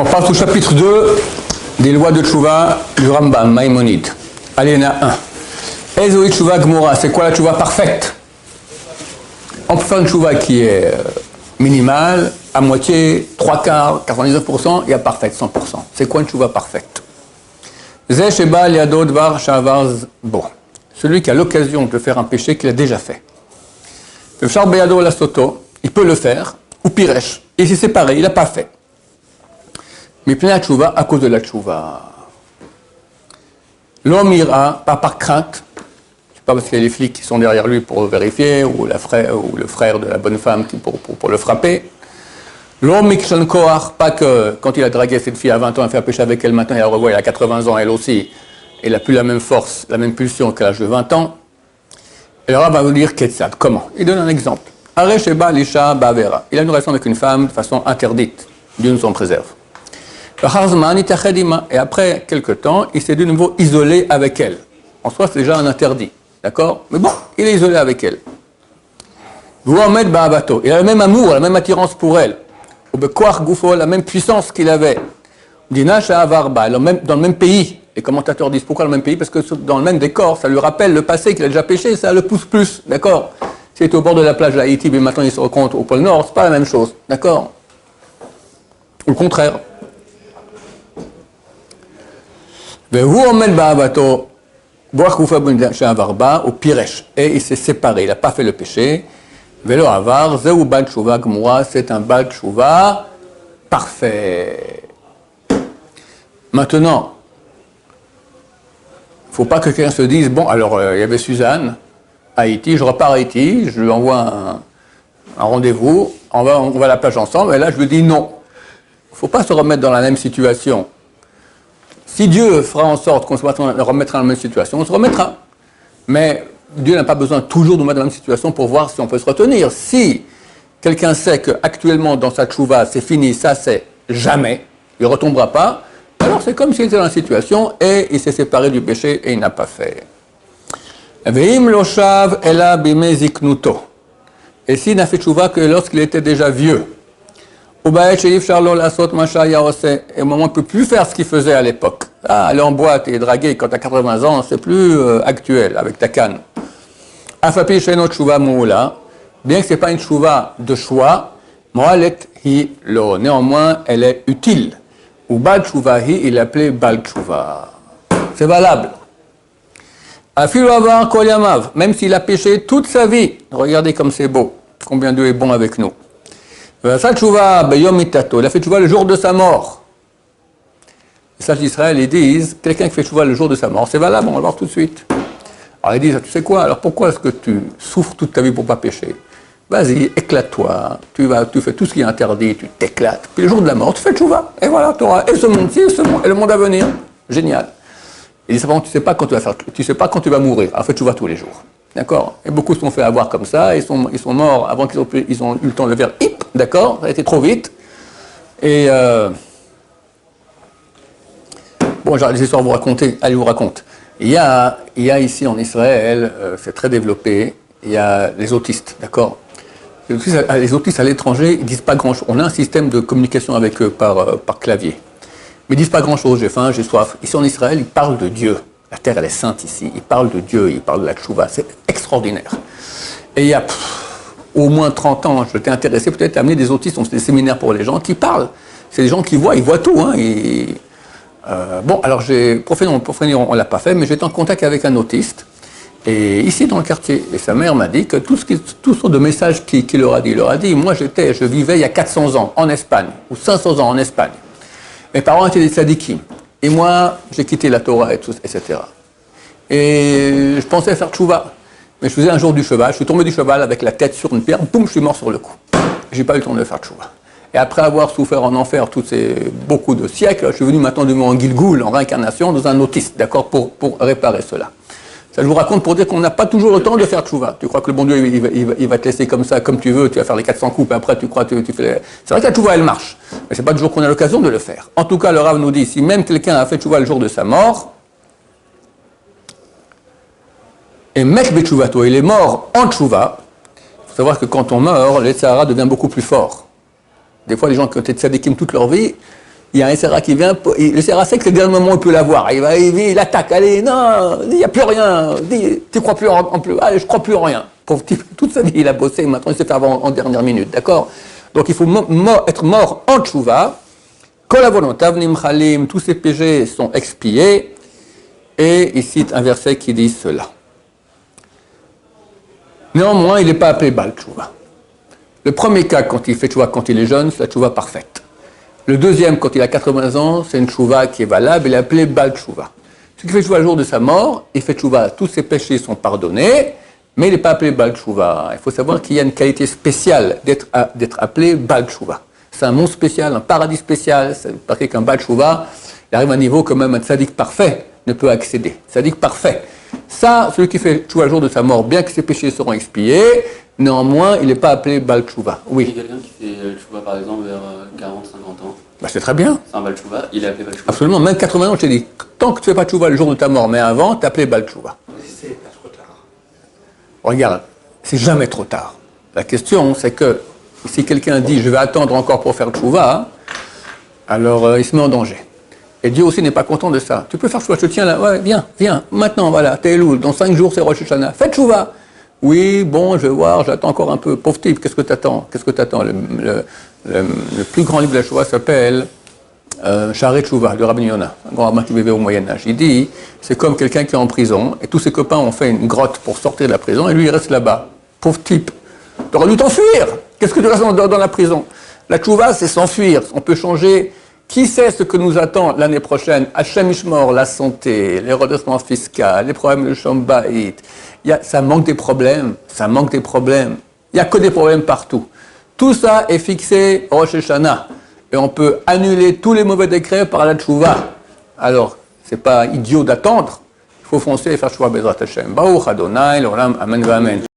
On passe au chapitre 2 des lois de Tchouva du Rambam, Maïmonide. Allez, il y en a un. Ezoï Tchouva Gmora, c'est quoi la Tchouva parfaite? On peut faire une Tchouva qui est minimale, à moitié, 3/4, 99%, et à parfaite, 100%. C'est quoi une Tchouva parfaite? Zeh Sheba Liado Dvar Shavar Bo. Celui qui a l'occasion de faire un péché qu'il a déjà fait. Le Shar Beyado la Soto, il peut le faire, ou Piresh. Et si c'est pareil, il n'a pas fait. Mais plein la tchouva à cause de la tchouva. L'homme ira, pas par crainte, c'est pas parce qu'il y a les flics qui sont derrière lui pour vérifier, ou le frère de la bonne femme pour le frapper. L'homme mikshan koach, pas que quand il a dragué cette fille à 20 ans, il a fait un péché avec elle, maintenant il la revoit, il a 80 ans, elle aussi, elle n'a plus la même force, la même pulsion qu'à l'âge de 20 ans. Et le Rav va vous dire Ketzad. Comment? Il donne un exemple. Are Sheba Lisha Bavera. Il a une relation avec une femme de façon interdite. Dieu nous en préserve. Et après quelques temps, il s'est de nouveau isolé avec elle. En soi, c'est déjà un interdit. D'accord? Mais bon, il est isolé avec elle. Il a le même amour, la même attirance pour elle. La même puissance qu'il avait. Dina Sha'avarba, dans le même pays. Les commentateurs disent pourquoi le même pays? Parce que dans le même décor, ça lui rappelle le passé qu'il a déjà péché, ça le pousse plus. D'accord? S'il était au bord de la plage de Haïti, mais maintenant il se rencontre au pôle Nord, c'est pas la même chose. D'accord? Ou le contraire. Et il s'est séparé, il n'a pas fait le péché. Velo avar, zeu bal tchouva gmura, c'est un bal tchouva parfait. Maintenant, il ne faut pas que quelqu'un se dise, bon, alors il y avait Suzanne à Haïti, je repars à Haïti, je lui envoie un rendez-vous, on va à la plage ensemble, et là je lui dis non. Il ne faut pas se remettre dans la même situation. Si Dieu fera en sorte qu'on se remettra dans la même situation, on se remettra. Mais Dieu n'a pas besoin toujours de nous mettre dans la même situation pour voir si on peut se retenir. Si quelqu'un sait qu'actuellement dans sa tchouva c'est fini, ça c'est jamais, il ne retombera pas, alors c'est comme s'il était dans la situation et il s'est séparé du péché et il n'a pas fait. Et s'il n'a fait tchouva que lorsqu'il était déjà vieux, et au moment où il ne peut plus faire ce qu'il faisait à l'époque. Aller en boîte et draguer quand tu as 80 ans, c'est plus actuel avec ta canne. Bien que ce n'est pas une tchouva de choix, néanmoins elle est utile. Ou bal tchouva il est appelé bal tchouva. C'est valable. Même s'il a péché toute sa vie, regardez comme c'est beau, combien Dieu est bon avec nous. Il a fait tchouva le jour de sa mort. Les sages d'Israël, ils disent, quelqu'un qui fait tchouva le jour de sa mort, c'est valable, on va le voir tout de suite. Alors ils disent, tu sais quoi, alors pourquoi est-ce que tu souffres toute ta vie pour ne pas pécher? Vas-y, éclate-toi, tu fais tout ce qui est interdit, tu t'éclates. Puis le jour de la mort, tu fais tchouva. Et voilà, tu auras et ce monde-ci, et le monde à venir. Génial. Ils disent, tu sais pas quand tu vas mourir, alors fais tchouva tous les jours. D'accord? Et beaucoup se sont fait avoir comme ça, ils sont morts avant qu'ils ils ont eu le temps de le faire hip, d'accord? Ça a été trop vite. Et bon, j'ai des histoires à vous raconter, allez, je vous raconte. Il y a ici en Israël, c'est très développé, il y a les autistes, d'accord? Les autistes à l'étranger, ils disent pas grand-chose. On a un système de communication avec eux par clavier. Mais ils disent pas grand-chose, j'ai faim, j'ai soif. Ici en Israël, ils parlent de Dieu. La terre, elle est sainte ici. Ils parlent de Dieu, ils parlent de la tchouva. C'est extraordinaire. Et il y a au moins 30 ans, je t'ai intéressé peut-être à amener des autistes, on fait des séminaires pour les gens qui parlent. C'est des gens qui voient, ils voient tout. Hein, bon, alors pour finir, on ne l'a pas fait, mais j'étais en contact avec un autiste, et ici dans le quartier. Et sa mère m'a dit que tout sorte de messages qu'il leur a dit. Il leur a dit, moi je vivais il y a 400 ans en Espagne, ou 500 ans en Espagne. Mes parents étaient des tzadikim. Et moi, j'ai quitté la Torah, et tout, etc. Et je pensais faire tchouva. Mais je faisais un jour du cheval, je suis tombé du cheval avec la tête sur une pierre, boum, je suis mort sur le coup. J'ai pas eu le temps de faire tchouva. Et après avoir souffert en enfer beaucoup de siècles, je suis venu maintenant de mon Gilgoul, en réincarnation, dans un autiste, d'accord, pour réparer cela. Ça, je vous raconte pour dire qu'on n'a pas toujours le temps de faire tchouva. Tu crois que le bon Dieu, il va te laisser comme ça, comme tu veux, tu vas faire les 400 coups, et après tu crois que tu fais... C'est vrai que la tchouva, elle marche, mais c'est pas toujours qu'on a l'occasion de le faire. En tout cas, le Rav nous dit, si même quelqu'un a fait tchouva le jour de sa mort, et Mek Betchouvato, il est mort en tchouva, il faut savoir que quand on meurt, le Tzahara devient beaucoup plus fort. Des fois, les gens qui ont été tzadikim toute leur vie, il y a un SRA qui vient, le SRA sait que c'est le dernier moment où il peut l'avoir. Il attaque, allez, non, il n'y a plus rien, tu crois plus en plus, allez, je crois plus en rien. Pauvre type, toute sa vie, il a bossé, maintenant il s'est fait avoir en dernière minute, d'accord? Donc il faut être mort en tchouva, kol avonot nimchalim, tous ces péchés sont expiés, et il cite un verset qui dit cela. Néanmoins, il n'est pas appelé Baal Tchouva. Le premier cas, quand il fait tchouva, quand il est jeune, c'est la tchouva parfaite. Le deuxième, quand il a 80 ans, c'est une tchouva qui est valable, il est appelé Baal Tchouva. Celui qui fait tchouva le jour de sa mort, il fait tchouva, tous ses péchés sont pardonnés, mais il n'est pas appelé Baal Tchouva. Il faut savoir qu'il y a une qualité spéciale d'être appelé Baal Tchouva. C'est un monde spécial, un paradis spécial, parce qu'un Baal Tchouva, il arrive à un niveau que même un tzaddik parfait ne peut accéder. Tzaddik parfait. Ça, celui qui fait tchouva le jour de sa mort, bien que ses péchés seront expiés, néanmoins, il n'est pas appelé Baal Tchouva. Oui. Il y a quelqu'un qui fait tchouva par exemple vers 40, 50 ans. Bah, c'est très bien. C'est un Baal Tchouva, il est appelé Baal Tchouva. Absolument, même 80 ans, je t'ai dit, tant que tu ne fais pas tchouva le jour de ta mort, mais avant, tu es appelé Baal Tchouva. C'est pas trop tard. Regarde, c'est jamais trop tard. La question, c'est que si quelqu'un dit je vais attendre encore pour faire tchouva, alors il se met en danger. Et Dieu aussi n'est pas content de ça. Tu peux faire tchouva, je te tiens là, ouais, viens, maintenant, voilà, t'es Elul, dans 5 jours c'est Rosh Hashanah, fais tchouva. Oui, bon, je vais voir, j'attends encore un peu. Pauvre type, qu'est-ce que t'attends? Le plus grand livre de la tchouva s'appelle Sha'arei Tchouva, de Rabbi Yonah, un grand rabbin qui vivait au Moyen-Âge. Il dit, c'est comme quelqu'un qui est en prison, et tous ses copains ont fait une grotte pour sortir de la prison, et lui il reste là-bas. Pauvre type, t'aurais dû t'enfuir. Qu'est-ce que tu restes dans la prison? La tchouva, c'est s'enfuir. On peut changer. Qui sait ce que nous attend l'année prochaine? Hachem Ishmor, la santé, les redressements fiscaux, les problèmes de Shambhaït. Ça manque des problèmes. Il n'y a que des problèmes partout. Tout ça est fixé au Rosh Hashanah. Et on peut annuler tous les mauvais décrets par la tchouva. Alors, c'est pas idiot d'attendre. Il faut foncer et faire tchouva Bezrat Hashem. Baruch Adonai, l'olam, amen, amen.